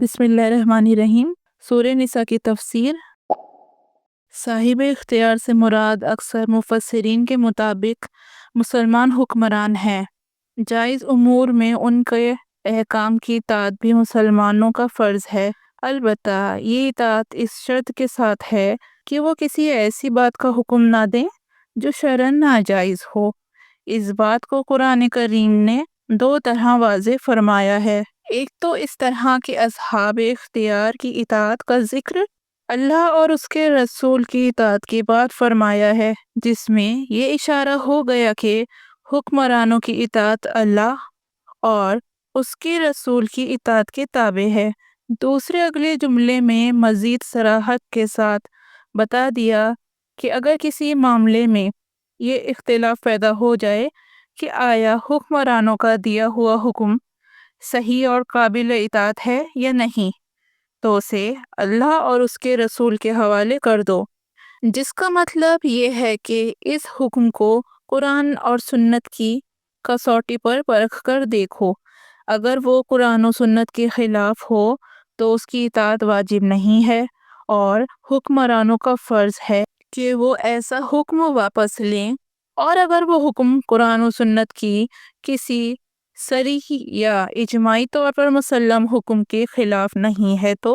بسم اللہ الرحمن الرحیم۔ سورہ نساء کی تفسیر۔ صاحب اختیار سے مراد اکثر مفسرین کے مطابق مسلمان حکمران ہیں۔ جائز امور میں ان کے احکام کی اطاعت بھی مسلمانوں کا فرض ہے، البتہ یہ اطاعت اس شرط کے ساتھ ہے کہ وہ کسی ایسی بات کا حکم نہ دیں جو شرعاً ناجائز ہو۔ اس بات کو قرآن کریم نے دو طرح واضح فرمایا ہے۔ ایک تو اس طرح کہ اصحاب اختیار کی اطاعت کا ذکر اللہ اور اس کے رسول کی اطاعت کے بعد فرمایا ہے، جس میں یہ اشارہ ہو گیا کہ حکمرانوں کی اطاعت اللہ اور اس کے رسول کی اطاعت کے تابع ہے۔ دوسرے اگلے جملے میں مزید صراحت کے ساتھ بتا دیا کہ اگر کسی معاملے میں یہ اختلاف پیدا ہو جائے کہ آیا حکمرانوں کا دیا ہوا حکم صحیح اور قابل اطاعت ہے یا نہیں، تو اسے اللہ اور اس کے رسول کے حوالے کر دو، جس کا مطلب یہ ہے کہ اس حکم کو قرآن اور سنت کی کسوٹی پر پرکھ کر دیکھو۔ اگر وہ قرآن و سنت کے خلاف ہو تو اس کی اطاعت واجب نہیں ہے، اور حکمرانوں کا فرض ہے کہ وہ ایسا حکم واپس لیں، اور اگر وہ حکم قرآن و سنت کی کسی صریح یا اجماعی طور پر مسلم حکم کے خلاف نہیں ہے تو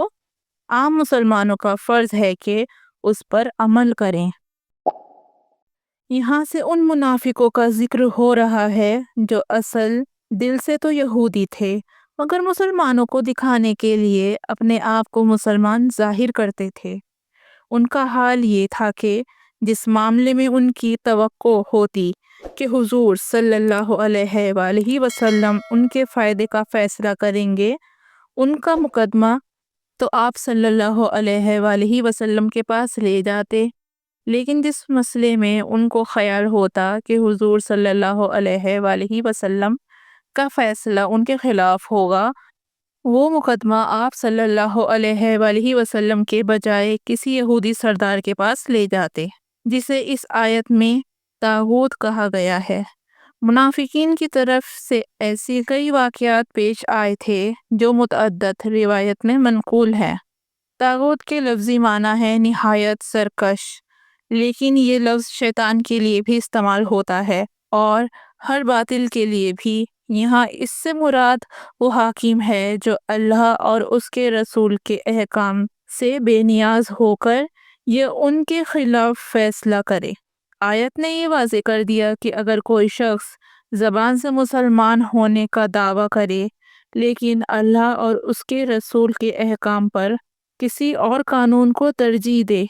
عام مسلمانوں کا فرض ہے کہ اس پر عمل کریں۔ یہاں سے ان منافقوں کا ذکر ہو رہا ہے جو اصل دل سے تو یہودی تھے، مگر مسلمانوں کو دکھانے کے لیے اپنے آپ کو مسلمان ظاہر کرتے تھے۔ ان کا حال یہ تھا کہ جس معاملے میں ان کی توقع ہوتی کہ حضور صلی اللہ علیہ وآلہ وسلم ان کے فائدے کا فیصلہ کریں گے، ان کا مقدمہ تو آپ صلی اللہ علیہ وآلہ وسلم کے پاس لے جاتے، لیکن جس مسئلے میں ان کو خیال ہوتا کہ حضور صلی اللہ علیہ وآلہ وسلم کا فیصلہ ان کے خلاف ہوگا، وہ مقدمہ آپ صلی اللہ علیہ وآلہ وسلم کے بجائے کسی یہودی سردار کے پاس لے جاتے، جسے اس آیت میں طاغوت کہا گیا ہے۔ منافقین کی طرف سے ایسی کئی واقعات پیش آئے تھے جو متعدد روایت میں منقول ہیں۔ طاغوت کے لفظی معنی ہے نہایت سرکش، لیکن یہ لفظ شیطان کے لیے بھی استعمال ہوتا ہے اور ہر باطل کے لیے بھی۔ یہاں اس سے مراد وہ حاکم ہے جو اللہ اور اس کے رسول کے احکام سے بے نیاز ہو کر یہ ان کے خلاف فیصلہ کرے۔ آیت نے یہ واضح کر دیا کہ اگر کوئی شخص زبان سے مسلمان ہونے کا دعویٰ کرے لیکن اللہ اور اس کے رسول کے احکام پر کسی اور قانون کو ترجیح دے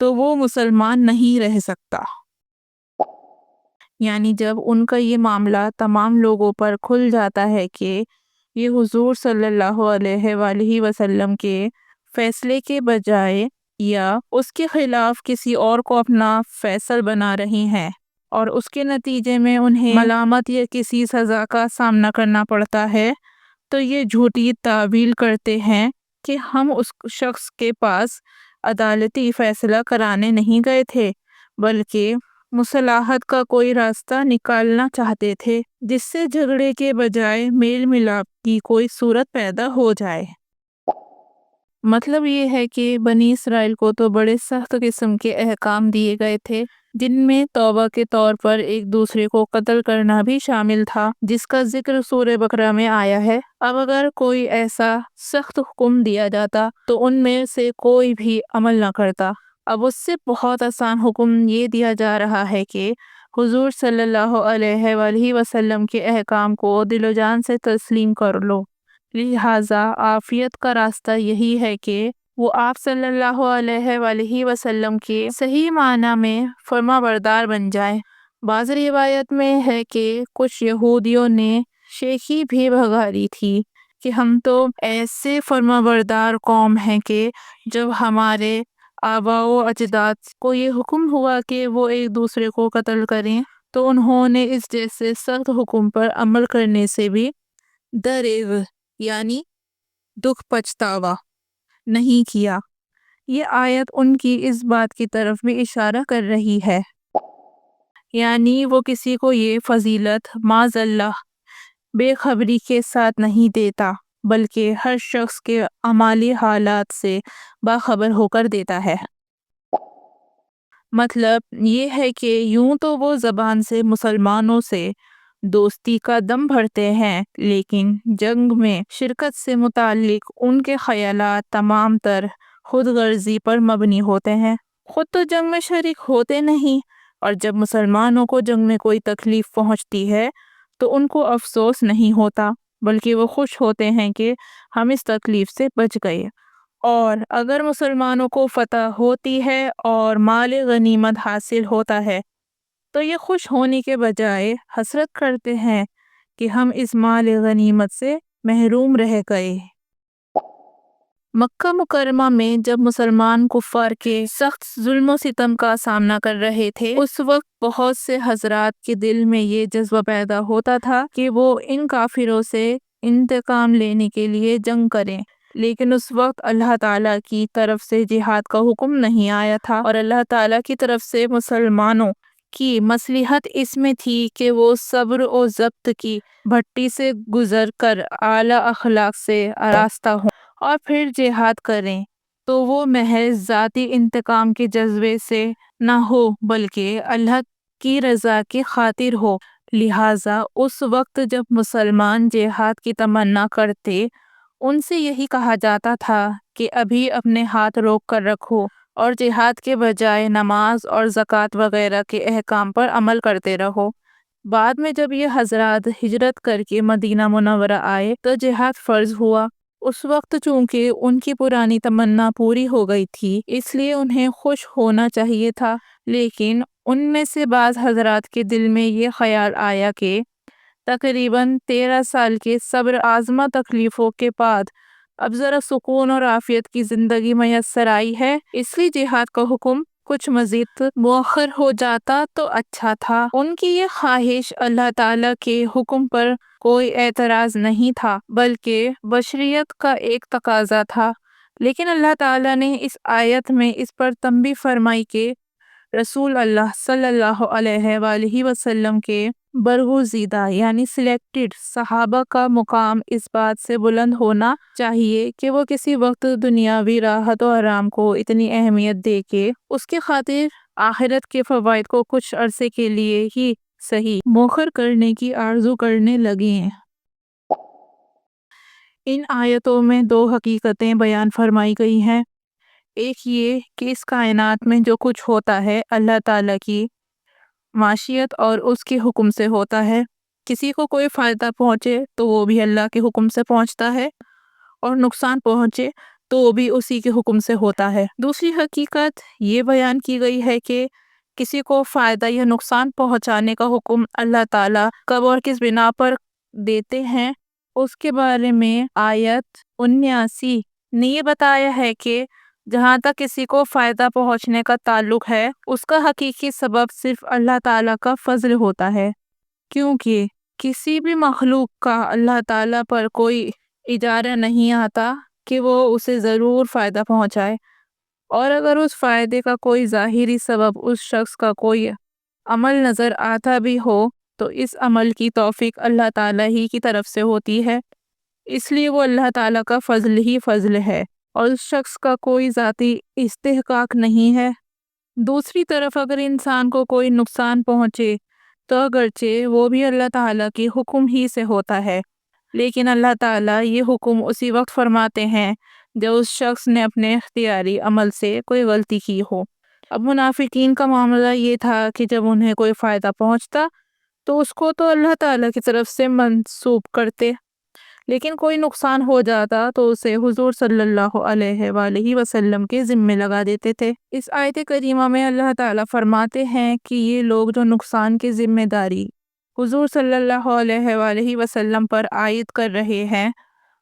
تو وہ مسلمان نہیں رہ سکتا۔ یعنی جب ان کا یہ معاملہ تمام لوگوں پر کھل جاتا ہے کہ یہ حضور صلی اللہ علیہ وآلہ وسلم کے فیصلے کے بجائے یا اس کے خلاف کسی اور کو اپنا فیصل بنا رہی ہیں، اور اس کے نتیجے میں انہیں ملامت یا کسی سزا کا سامنا کرنا پڑتا ہے، تو یہ جھوٹی تعویل کرتے ہیں کہ ہم اس شخص کے پاس عدالتی فیصلہ کرانے نہیں گئے تھے، بلکہ مصالحت کا کوئی راستہ نکالنا چاہتے تھے جس سے جھگڑے کے بجائے میل ملاپ کی کوئی صورت پیدا ہو جائے۔ مطلب یہ ہے کہ بنی اسرائیل کو تو بڑے سخت قسم کے احکام دیے گئے تھے، جن میں توبہ کے طور پر ایک دوسرے کو قتل کرنا بھی شامل تھا، جس کا ذکر سورہ بقرہ میں آیا ہے۔ اب اگر کوئی ایسا سخت حکم دیا جاتا تو ان میں سے کوئی بھی عمل نہ کرتا۔ اب اس سے بہت آسان حکم یہ دیا جا رہا ہے کہ حضور صلی اللہ علیہ وآلہ وسلم کے احکام کو دل و جان سے تسلیم کر لو۔ لہٰذا عافیت کا راستہ یہی ہے کہ وہ آپ صلی اللہ علیہ وآلہ وسلم کے صحیح معنی میں فرما بردار بن جائیں۔ بعض روایت میں ہے کہ کچھ یہودیوں نے شیخی بھی بھگا دی تھی کہ ہم تو ایسے فرما بردار قوم ہیں کہ جب ہمارے آباء و اجداد کو یہ حکم ہوا کہ وہ ایک دوسرے کو قتل کریں تو انہوں نے اس جیسے سخت حکم پر عمل کرنے سے بھی دریغ یعنی دکھ پچھتاوا نہیں کیا۔ یہ آیت ان کی اس بات کی طرف بھی اشارہ کر رہی ہے، یعنی وہ کسی کو یہ فضیلت معاذ اللہ بے خبری کے ساتھ نہیں دیتا بلکہ ہر شخص کے اعمالی حالات سے باخبر ہو کر دیتا ہے۔ مطلب یہ ہے کہ یوں تو وہ زبان سے مسلمانوں سے دوستی کا دم بھرتے ہیں، لیکن جنگ میں شرکت سے متعلق ان کے خیالات تمام تر خود غرضی پر مبنی ہوتے ہیں۔ خود تو جنگ میں شریک ہوتے نہیں، اور جب مسلمانوں کو جنگ میں کوئی تکلیف پہنچتی ہے تو ان کو افسوس نہیں ہوتا، بلکہ وہ خوش ہوتے ہیں کہ ہم اس تکلیف سے بچ گئے۔ اور اگر مسلمانوں کو فتح ہوتی ہے اور مال غنیمت حاصل ہوتا ہے تو یہ خوش ہونے کے بجائے حسرت کرتے ہیں کہ ہم اس مال غنیمت سے محروم رہ گئے۔ مکہ مکرمہ میں جب مسلمان کفار کے سخت ظلم و ستم کا سامنا کر رہے تھے، اس وقت بہت سے حضرات کے دل میں یہ جذبہ پیدا ہوتا تھا کہ وہ ان کافروں سے انتقام لینے کے لیے جنگ کریں، لیکن اس وقت اللہ تعالیٰ کی طرف سے جہاد کا حکم نہیں آیا تھا، اور اللہ تعالیٰ کی طرف سے مسلمانوں کی مصلحت اس میں تھی کہ وہ صبر و ضبط کی بھٹی سے گزر کر اعلیٰ اخلاق سے آراستہ ہوں اور پھر جہاد کریں، تو وہ محض ذاتی انتقام کے جذبے سے نہ ہو بلکہ اللہ کی رضا کی خاطر ہو۔ لہٰذا اس وقت جب مسلمان جہاد کی تمنا کرتے، ان سے یہی کہا جاتا تھا کہ ابھی اپنے ہاتھ روک کر رکھو اور جہاد کے بجائے نماز اور زکوٰۃ وغیرہ کے احکام پر عمل کرتے رہو۔ بعد میں جب یہ حضرات ہجرت کر کے مدینہ منورہ آئے تو جہاد فرض ہوا۔ اس وقت چونکہ ان کی پرانی تمنا پوری ہو گئی تھی، اس لیے انہیں خوش ہونا چاہیے تھا، لیکن ان میں سے بعض حضرات کے دل میں یہ خیال آیا کہ تقریباً 13 سال کے صبر آزما تکلیفوں کے بعد اب ذرا سکون اور عافیت کی زندگی میسر آئی ہے، اس لیے جہاد کا حکم کچھ مزید مؤخر ہو جاتا تو اچھا تھا۔ ان کی یہ خواہش اللہ تعالیٰ کے حکم پر کوئی اعتراض نہیں تھا، بلکہ بشریت کا ایک تقاضا تھا، لیکن اللہ تعالیٰ نے اس آیت میں اس پر تنبیہ فرمائی کہ رسول اللہ صلی اللہ علیہ وآلہ وسلم کے برگزیدہ یعنی سلیکٹڈ صحابہ کا مقام اس بات سے بلند ہونا چاہیے کہ وہ کسی وقت دنیاوی راحت و آرام کو اتنی اہمیت دے کے اس کی خاطر آخرت کے فوائد کو کچھ عرصے کے لیے ہی صحیح مؤخر کرنے کی آرزو کرنے لگیں۔ ان آیتوں میں دو حقیقتیں بیان فرمائی گئی ہیں، ایک یہ کہ اس کائنات میں جو کچھ ہوتا ہے اللہ تعالیٰ کی معیشت اور اس کے حکم سے ہوتا ہے، کسی کو کوئی فائدہ پہنچے تو وہ بھی اللہ کے حکم سے پہنچتا ہے، اور نقصان پہنچے تو وہ بھی اسی کے حکم سے ہوتا ہے۔ دوسری حقیقت یہ بیان کی گئی ہے کہ کسی کو فائدہ یا نقصان پہنچانے کا حکم اللہ تعالیٰ کب اور کس بنا پر دیتے ہیں، اس کے بارے میں آیت 79 نے یہ بتایا ہے کہ جہاں تک کسی کو فائدہ پہنچنے کا تعلق ہے، اس کا حقیقی سبب صرف اللہ تعالیٰ کا فضل ہوتا ہے، کیونکہ کسی بھی مخلوق کا اللہ تعالیٰ پر کوئی اجارہ نہیں آتا کہ وہ اسے ضرور فائدہ پہنچائے، اور اگر اس فائدے کا کوئی ظاہری سبب اس شخص کا کوئی عمل نظر آتا بھی ہو تو اس عمل کی توفیق اللہ تعالیٰ ہی کی طرف سے ہوتی ہے، اس لیے وہ اللہ تعالیٰ کا فضل ہی فضل ہے اور اس شخص کا کوئی ذاتی استحقاق نہیں ہے۔ دوسری طرف اگر انسان کو کوئی نقصان پہنچے تو اگرچہ وہ بھی اللہ تعالیٰ کی حکم ہی سے ہوتا ہے، لیکن اللہ تعالیٰ یہ حکم اسی وقت فرماتے ہیں جب اس شخص نے اپنے اختیاری عمل سے کوئی غلطی کی ہو۔ اب منافقین کا معاملہ یہ تھا کہ جب انہیں کوئی فائدہ پہنچتا تو اس کو تو اللہ تعالیٰ کی طرف سے منسوب کرتے، لیکن کوئی نقصان ہو جاتا تو اسے حضور صلی اللہ علیہ وآلہ وسلم کے ذمے لگا دیتے تھے۔ اس آیت کریمہ میں اللہ تعالیٰ فرماتے ہیں کہ یہ لوگ جو نقصان کی ذمہ داری حضور صلی اللہ علیہ وآلہ وسلم پر عائد کر رہے ہیں،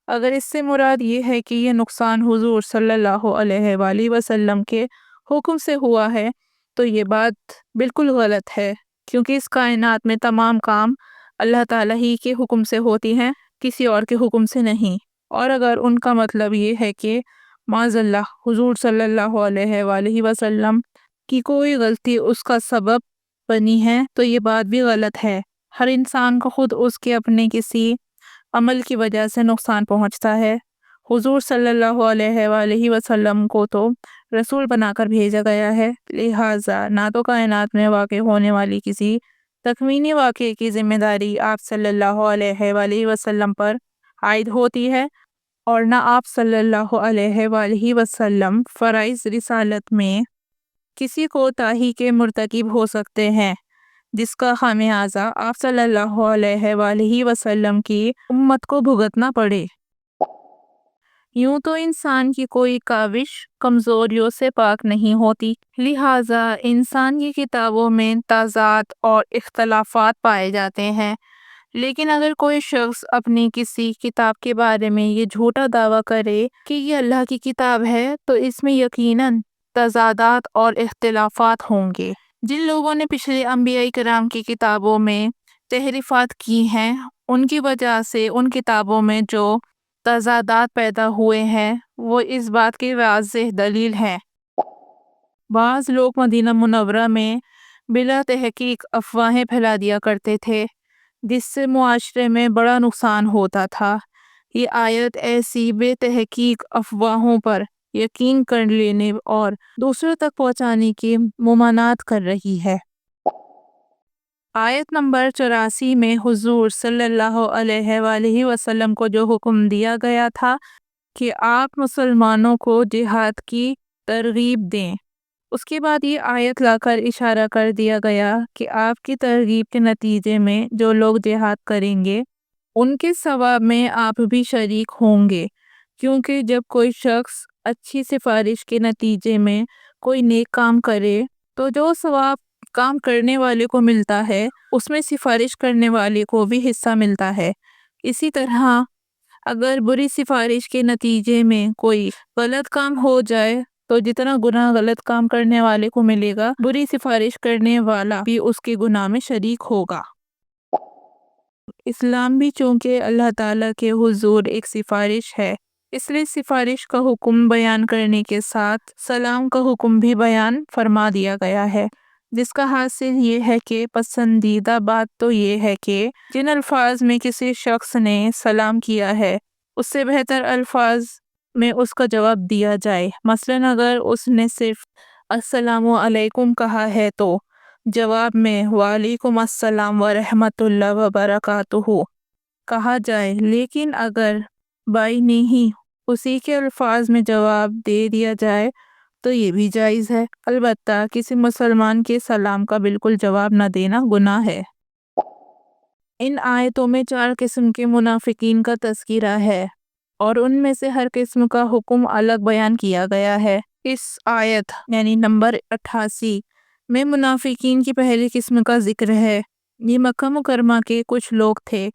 اگر اس سے مراد یہ ہے کہ یہ نقصان حضور صلی اللہ علیہ وآلہ وسلم کے حکم سے ہوا ہے تو یہ بات بالکل غلط ہے، کیونکہ اس کائنات میں تمام کام اللہ تعالیٰ ہی کے حکم سے ہوتی ہیں، کسی اور کے حکم سے نہیں۔ اور اگر ان کا مطلب یہ ہے کہ معاذ اللہ حضور صلی اللہ علیہ وآلہ وسلم کی کوئی غلطی اس کا سبب بنی ہے تو یہ بات بھی غلط ہے۔ ہر انسان کو خود اس کے اپنے کسی عمل کی وجہ سے نقصان پہنچتا ہے۔ حضور صلی اللہ علیہ وآلہ وسلم کو تو رسول بنا کر بھیجا گیا ہے، لہٰذا نہ تو کائنات میں واقع ہونے والی کسی تکوینی واقعے کی ذمہ داری آپ صلی اللہ علیہ وآلہ وسلم پر عائد ہوتی ہے، اور نہ آپ صلی اللہ علیہ وآلہ وسلم فرائض رسالت میں کسی کوتاہی کے مرتکب ہو سکتے ہیں جس کا خمیازہ آپ صلی اللہ علیہ وآلہ وسلم کی امت کو بھگتنا پڑے۔ یوں تو انسان کی کوئی کاوش کمزوریوں سے پاک نہیں ہوتی، لہٰذا انسان کی کتابوں میں تضاد اور اختلافات پائے جاتے ہیں، لیکن اگر کوئی شخص اپنی کسی کتاب کے بارے میں یہ جھوٹا دعویٰ کرے کہ یہ اللہ کی کتاب ہے تو اس میں یقیناً تضادات اور اختلافات ہوں گے۔ جن لوگوں نے پچھلے انبیاء کرام کی کتابوں میں تحریفات کی ہیں، ان کی وجہ سے ان کتابوں میں جو تضادات پیدا ہوئے ہیں وہ اس بات کی واضح دلیل ہے۔ بعض لوگ مدینہ منورہ میں بلا تحقیق افواہیں پھیلا دیا کرتے تھے جس سے معاشرے میں بڑا نقصان ہوتا تھا۔ یہ آیت ایسی بے تحقیق افواہوں پر یقین کر لینے اور دوسروں تک پہنچانے کی ممانعت کر رہی ہے۔ آیت نمبر 84 میں حضور صلی اللہ علیہ وآلہ وسلم کو جو حکم دیا گیا تھا کہ آپ مسلمانوں کو جہاد کی ترغیب دیں، اس کے بعد یہ آیت لا کر اشارہ کر دیا گیا کہ آپ کی ترغیب کے نتیجے میں جو لوگ جہاد کریں گے ان کے ثواب میں آپ بھی شریک ہوں گے، کیونکہ جب کوئی شخص اچھی سفارش کے نتیجے میں کوئی نیک کام کرے تو جو ثواب کام کرنے والے کو ملتا ہے اس میں سفارش کرنے والے کو بھی حصہ ملتا ہے۔ اسی طرح اگر بری سفارش کے نتیجے میں کوئی غلط کام ہو جائے تو جتنا گناہ غلط کام کرنے والے کو ملے گا، بری سفارش کرنے والا بھی اس کے گناہ میں شریک ہوگا۔ اسلام بھی چونکہ اللہ تعالیٰ کے حضور ایک سفارش ہے، اس لیے سفارش کا حکم بیان کرنے کے ساتھ سلام کا حکم بھی بیان فرما دیا گیا ہے، جس کا حاصل یہ ہے کہ پسندیدہ بات تو یہ ہے کہ جن الفاظ میں کسی شخص نے سلام کیا ہے اس سے بہتر الفاظ میں اس کا جواب دیا جائے۔ مثلاً اگر اس نے صرف السلام علیکم کہا ہے تو جواب میں وعلیکم السلام ورحمۃ اللہ وبرکاتہ کہا جائے، لیکن اگر بائی نہیں اسی کے الفاظ میں جواب دے دیا جائے تو یہ بھی جائز ہے، البتہ کسی مسلمان کے سلام کا بالکل جواب نہ دینا گناہ ہے۔ ان آیتوں میں 4 قسم کے منافقین کا تذکرہ ہے اور ان میں سے ہر قسم کا حکم الگ بیان کیا گیا ہے۔ اس آیت یعنی نمبر 88 میں منافقین کی پہلی قسم کا ذکر ہے۔ یہ مکہ مکرمہ کے کچھ لوگ تھے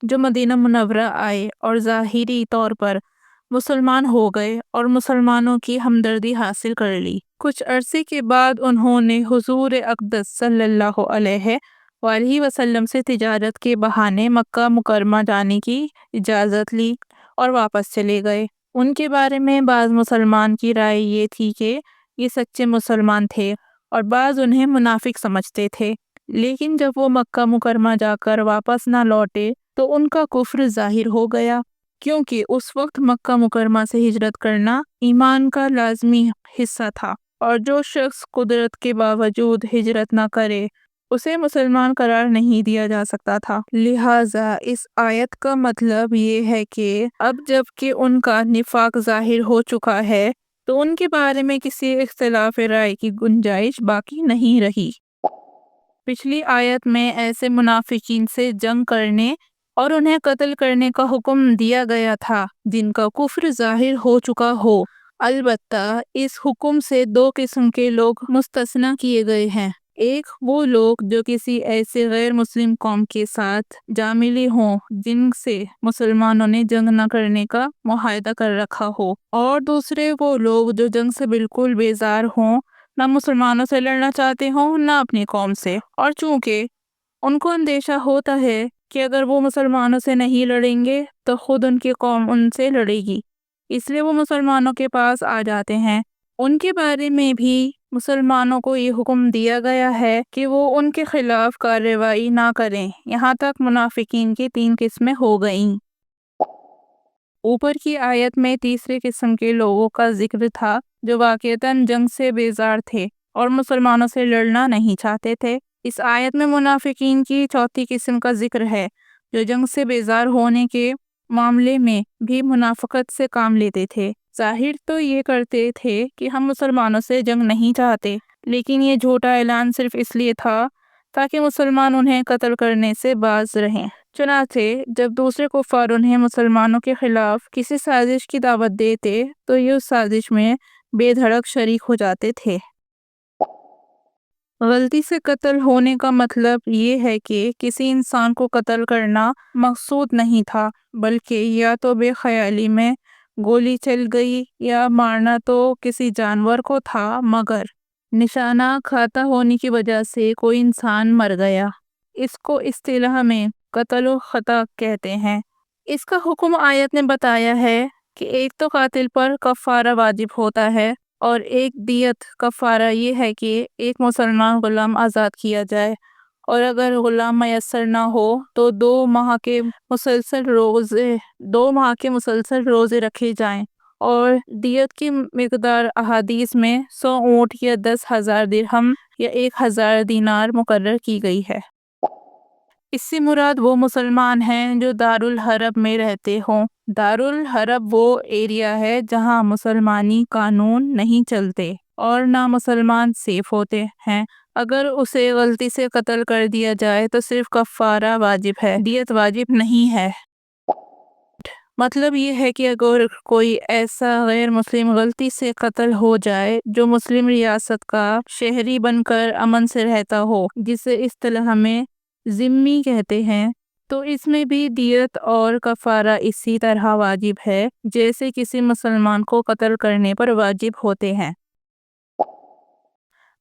جو مدینہ منورہ آئے اور ظاہری طور پر مسلمان ہو گئے اور مسلمانوں کی ہمدردی حاصل کر لی۔ کچھ عرصے کے بعد انہوں نے حضور اقدس صلی اللہ علیہ وآلہ وسلم سے تجارت کے بہانے مکہ مکرمہ جانے کی اجازت لی اور واپس چلے گئے۔ ان کے بارے میں بعض مسلمان کی رائے یہ تھی کہ یہ سچے مسلمان تھے اور بعض انہیں منافق سمجھتے تھے، لیکن جب وہ مکہ مکرمہ جا کر واپس نہ لوٹے تو ان کا کفر ظاہر ہو گیا، کیونکہ اس وقت مکہ مکرمہ سے ہجرت کرنا ایمان کا لازمی حصہ تھا، اور جو شخص قدرت کے باوجود ہجرت نہ کرے اسے مسلمان قرار نہیں دیا جا سکتا تھا۔ لہٰذا اس آیت کا مطلب یہ ہے کہ اب جب کہ ان کا نفاق ظاہر ہو چکا ہے تو ان کے بارے میں کسی اختلاف رائے کی گنجائش باقی نہیں رہی۔ پچھلی آیت میں ایسے منافقین سے جنگ کرنے اور انہیں قتل کرنے کا حکم دیا گیا تھا جن کا کفر ظاہر ہو چکا ہو، البتہ اس حکم سے 2 قسم کے لوگ مستثنی کیے گئے ہیں۔ ایک وہ لوگ جو کسی ایسے غیر مسلم قوم کے ساتھ جا ملی ہوں جن سے مسلمانوں نے جنگ نہ کرنے کا معاہدہ کر رکھا ہو، اور دوسرے وہ لوگ جو جنگ سے بالکل بیزار ہوں، نہ مسلمانوں سے لڑنا چاہتے ہوں نہ اپنی قوم سے، اور چونکہ ان کو اندیشہ ہوتا ہے کہ اگر وہ مسلمانوں سے نہیں لڑیں گے تو خود ان کی قوم ان سے لڑے گی، اس لیے وہ مسلمانوں کے پاس آ جاتے ہیں۔ ان کے بارے میں بھی مسلمانوں کو یہ حکم دیا گیا ہے کہ وہ ان کے خلاف کارروائی نہ کریں۔ یہاں تک منافقین کی 3 قسمیں ہو گئیں۔ اوپر کی آیت میں تیسرے قسم کے لوگوں کا ذکر تھا جو واقعتاً جنگ سے بیزار تھے اور مسلمانوں سے لڑنا نہیں چاہتے تھے۔ اس آیت میں منافقین کی چوتھی قسم کا ذکر ہے جو جنگ سے بیزار ہونے کے معاملے میں بھی منافقت سے کام لیتے تھے۔ ظاہر تو یہ کرتے تھے کہ ہم مسلمانوں سے جنگ نہیں چاہتے، لیکن یہ جھوٹا اعلان صرف اس لیے تھا تاکہ مسلمان انہیں قتل کرنے سے باز رہیں۔ چنانچہ جب دوسرے کفار انہیں مسلمانوں کے خلاف کسی سازش کی دعوت دیتے تو یہ اس سازش میں بے دھڑک شریک ہو جاتے تھے۔ غلطی سے قتل ہونے کا مطلب یہ ہے کہ کسی انسان کو قتل کرنا مقصود نہیں تھا، بلکہ یا تو بے خیالی میں گولی چل گئی یا مارنا تو کسی جانور کو تھا، مگر نشانہ کھاتا ہونے کی وجہ سے کوئی انسان مر گیا۔ اس کو اصطلاح میں قتل و خطا کہتے ہیں۔ اس کا حکم آیت نے بتایا ہے کہ ایک تو قاتل پر کفارہ واجب ہوتا ہے اور ایک دیت۔ کفارہ یہ ہے کہ ایک مسلمان غلام آزاد کیا جائے، اور اگر غلام میسر نہ ہو تو 2 ماہ کے مسلسل روزے رکھے جائیں، اور دیت کی مقدار احادیث میں 100 اونٹ یا 10,000 درہم یا 1,000 دینار مقرر کی گئی ہے۔ اس سے مراد وہ مسلمان ہیں جو دارالحرب میں رہتے ہوں۔ دارالحرب وہ ایریا ہے جہاں مسلمانی قانون نہیں چلتے اور نہ مسلمان سیف ہوتے ہیں۔ اگر اسے غلطی سے قتل کر دیا جائے تو صرف کفارہ واجب ہے، دیت واجب نہیں ہے۔ مطلب یہ ہے کہ اگر کوئی ایسا غیر مسلم غلطی سے قتل ہو جائے جو مسلم ریاست کا شہری بن کر امن سے رہتا ہو، جسے اصطلاح میں ذمہ کہتے ہیں، تو اس میں بھی دیت اور کفارہ اسی طرح واجب ہے جیسے کسی مسلمان کو قتل کرنے پر واجب ہوتے ہیں۔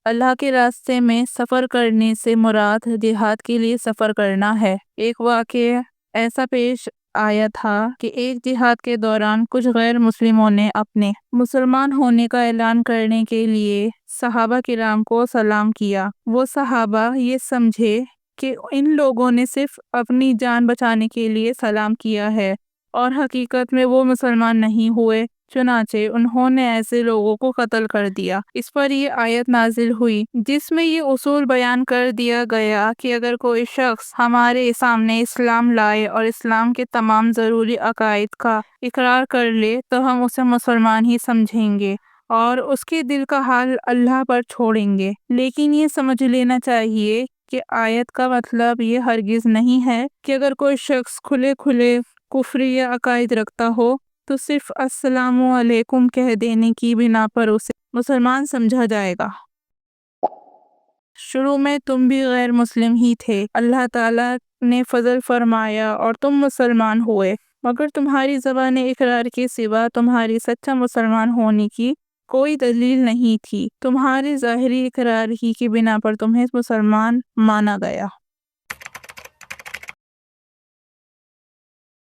اللہ کے راستے میں سفر کرنے سے مراد جہاد کے لیے سفر کرنا ہے۔ ایک واقعہ ایسا پیش آیا تھا کہ ایک جہاد کے دوران کچھ غیر مسلموں نے اپنے مسلمان ہونے کا اعلان کرنے کے لیے صحابہ کرام کو سلام کیا۔ وہ صحابہ یہ سمجھے کہ ان لوگوں نے صرف اپنی جان بچانے کے لیے سلام کیا ہے، اور حقیقت میں وہ مسلمان نہیں ہوئے، چنانچہ انہوں نے ایسے لوگوں کو قتل کر دیا۔ اس پر یہ آیت نازل ہوئی جس میں یہ اصول بیان کر دیا گیا کہ اگر کوئی شخص ہمارے سامنے اسلام لائے اور اسلام کے تمام ضروری عقائد کا اقرار کر لے تو ہم اسے مسلمان ہی سمجھیں گے اور اس کے دل کا حال اللہ پر چھوڑیں گے۔ لیکن یہ سمجھ لینا چاہیے کہ آیت کا مطلب یہ ہرگز نہیں ہے کہ اگر کوئی شخص کھلے کفری یا عقائد رکھتا ہو تو صرف السلام علیکم کہہ دینے کی بنا پر اسے مسلمان سمجھا جائے گا۔ شروع میں تم بھی غیر مسلم ہی تھے، اللہ تعالیٰ نے فضل فرمایا اور تم مسلمان ہوئے، مگر تمہاری زبان اقرار کے سوا تمہاری سچا مسلمان ہونے کی کوئی دلیل نہیں تھی، تمہارے ظاہری اقرار ہی کی بنا پر تمہیں مسلمان مانا گیا۔